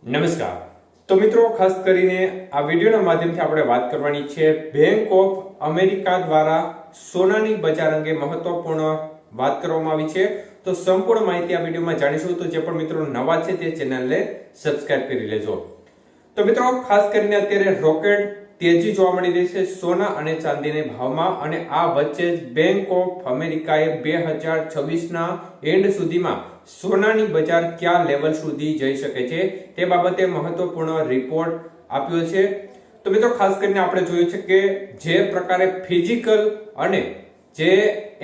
નમસ્કાર. તો મિત્રો, ખાસ કરીને આ વિડીયોના માધ્યમથી આપણે વાત કરવાની છે બેંક ઓફ અમેરિકા દ્વારા સોનાની બજાર અંગે મહત્વપૂર્ણ વાત કરવામાં આવી છે. તો સંપૂર્ણ માહિતી આ વિડીયોમાં જાણીશું. તો જે પણ મિત્રો નવા છે તે ચેનલને સબસ્ક્રાઇબ કરી લેજો. તો મિત્રો, ખાસ કરીને અત્યારે રોકેટ તેજી જોવા મળી રહી છે સોના અને ચાંદીના ભાવમાં, અને આ વચ્ચે જ બેંક ઓફ અમેરિકાએ 2026 ના એન્ડ સુધીમાં સોનાની બજાર કયા લેવલ સુધી જઈ શકે છે તે બાબતે મહત્વપૂર્ણ રિપોર્ટ આપ્યો છે. તો મિત્રો, ખાસ કરીને આપણે જોયું છે કે જે પ્રકારે ફિઝિકલ અને જે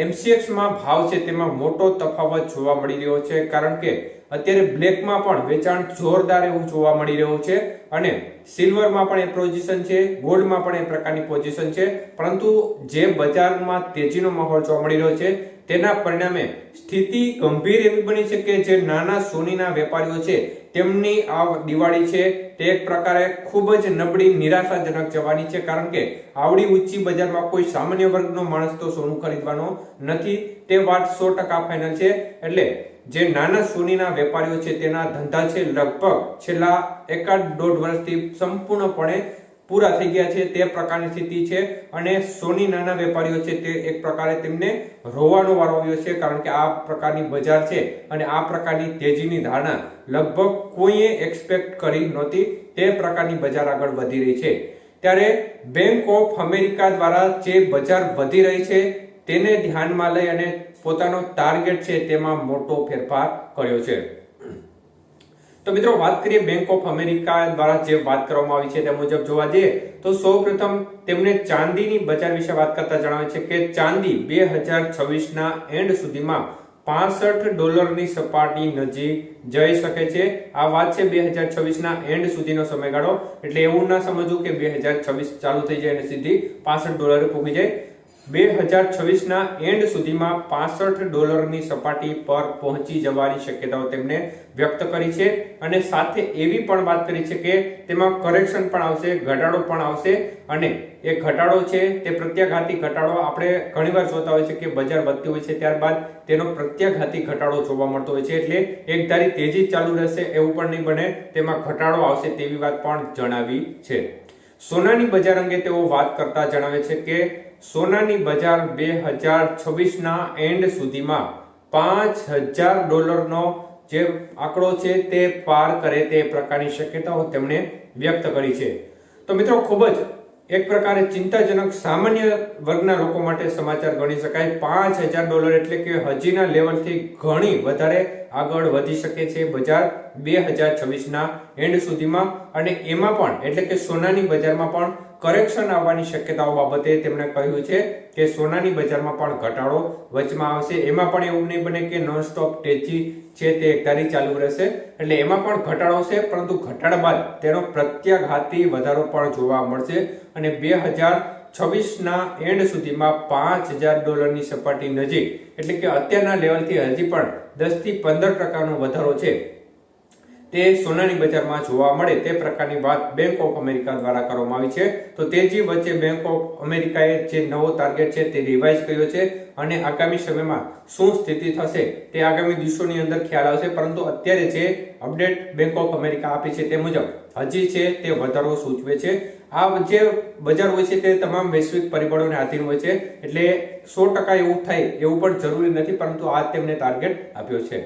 MCX માં ભાવ છે તેમાં મોટો તફાવત જોવા મળી રહ્યો છે, કારણ કે અત્યારે બ્લેકમાં પણ વેચાણ જોરદાર એવું જોવા મળી રહ્યું છે, અને સિલ્વરમાં પણ એ પોઝિશન છે, ગોલ્ડમાં પણ એ પ્રકારની પોઝિશન છે. પરંતુ જે બજારમાં તેજીનો માહોલ જોવા મળી રહ્યો છે તેના પરિણામે સ્થિતિ ગંભીર એવી બની છે કે જે નાના સોનીના વેપારીઓ છે તેમની આ દિવાળી છે તે એક પ્રકારે ખૂબ જ નબળી નિરાશાજનક જવાની છે, કારણ કે આવડી ઊંચી બજારમાં કોઈ સામાન્ય વર્ગનો માણસ તો સોનું ખરીદવાનો નથી, તે વાત 100% ફાઇનલ છે. એટલે જે નાના સોનીના વેપારીઓ છે તેના ધંધા છે લગભગ છેલ્લા 1.5 વર્ષથી સંપૂર્ણપણે પૂરા થઈ ગયા છે, તે પ્રકારની સ્થિતિ છે. અને સોની નાના વેપારીઓ છે તે એક પ્રકારે તેમને રોવાનો વારો આવ્યો છે, કારણ કે આ પ્રકારની બજાર છે અને આ પ્રકારની તેજીની ધારણા લગભગ કોઈએ એક્સપેક્ટ કરી નહોતી, તે પ્રકારની બજાર આગળ વધી રહી છે. ત્યારે બેંક ઓફ અમેરિકા દ્વારા જે બજાર વધી રહી છે તેને ધ્યાનમાં લઈ અને પોતાનો ટાર્ગેટ છે તેમાં મોટો ફેરફાર કર્યો છે. તો મિત્રો, વાત કરીએ બેંક ઓફ અમેરિકા દ્વારા જે વાત કરવામાં આવી છે તે મુજબ જોવા જઈએ તો સૌપ્રથમ તેમણે ચાંદીની બજાર વિશે વાત કરતા જણાવે છે કે ચાંદી 2026 ના એન્ડ સુધીમાં $65 સપાટી નજીક જઈ શકે છે. આ વાત છે 2026 ના એન્ડ સુધીનો સમયગાળો, એટલે એવું ના સમજવું કે 2026 ચાલુ થઈ જાય અને સીધી $65 પહોંચી જાય. 2026 ના એન્ડ સુધીમાં $65 સપાટી પર પહોંચી જવાની શક્યતાઓ તેમણે વ્યક્ત કરી છે, અને સાથે એવી પણ વાત કરી છે કે તેમાં કરેક્શન પણ આવશે, ઘટાડો પણ આવશે, અને એ ઘટાડો છે તે પ્રત્યાઘાતી ઘટાડો આપણે ઘણીવાર જોતા હોય છે કે બજાર વધતી હોય છે ત્યારબાદ તેનો પ્રત્યાઘાતી ઘટાડો જોવા મળતો હોય છે, એટલે એકધારી તેજી ચાલુ રહેશે એવું પણ નહીં બને, તેમાં ઘટાડો આવશે તેવી વાત પણ જણાવી છે. સોનાની બજાર અંગે તેઓ વાત કરતા જણાવે છે કે સોનાની બજાર 2026 ના એન્ડ સુધીમાં $5000 નો જે આંકડો છે તે પાર કરે તે પ્રકારની શક્યતાઓ તેમણે વ્યક્ત કરી છે. તો મિત્રો, ખૂબ જ એક પ્રકારે ચિંતાજનક સામાન્ય વર્ગના લોકો માટે સમાચાર ગણી શકાય. $5000 એટલે કે હજીના લેવલથી ઘણી વધારે આગળ વધી શકે છે બજાર 2026 ના એન્ડ સુધીમાં, અને એમાં પણ એટલે કે સોનાની બજારમાં પણ કરેક્શન આવવાની શક્યતાઓ બાબતે તેમણે કહ્યું છે કે સોનાની બજારમાં પણ ઘટાડો વચમાં આવશે. એમાં પણ એવું નહીં બને કે નોન સ્ટોપ તેજી છે તે એકધારી ચાલુ રહેશે, એટલે એમાં પણ ઘટાડો છે, પરંતુ ઘટાડા બાદ તેનો પ્રત્યાઘાતી વધારો પણ જોવા મળશે, અને 2026 ના એન્ડ સુધીમાં $5000 ની સપાટી નજીક, એટલે કે અત્યારના લેવલથી હજી પણ 10 થી 15% નો વધારો છે તે સોનાની બજારમાં જોવા મળે તે પ્રકારની વાત બેંક ઓફ અમેરિકા દ્વારા કરવામાં આવી છે. તો તેજી વચ્ચે બેંક ઓફ અમેરિકાએ જે નવો ટાર્ગેટ છે તે રિવાઇઝ કર્યો છે, અને આગામી સમયમાં શું સ્થિતિ થશે તે આગામી દિવસોની અંદર ખ્યાલ આવશે, પરંતુ અત્યારે જે અપડેટ બેંક ઓફ અમેરિકા આપી છે તે મુજબ હજી છે તે વધારો સૂચવે છે. આ જે બજાર હોય છે તે તમામ વૈશ્વિક પરિબળોને આધીન હોય છે, એટલે 100% એવું થાય એવું પણ જરૂરી નથી, પરંતુ આ તેમને ટાર્ગેટ આપ્યો છે.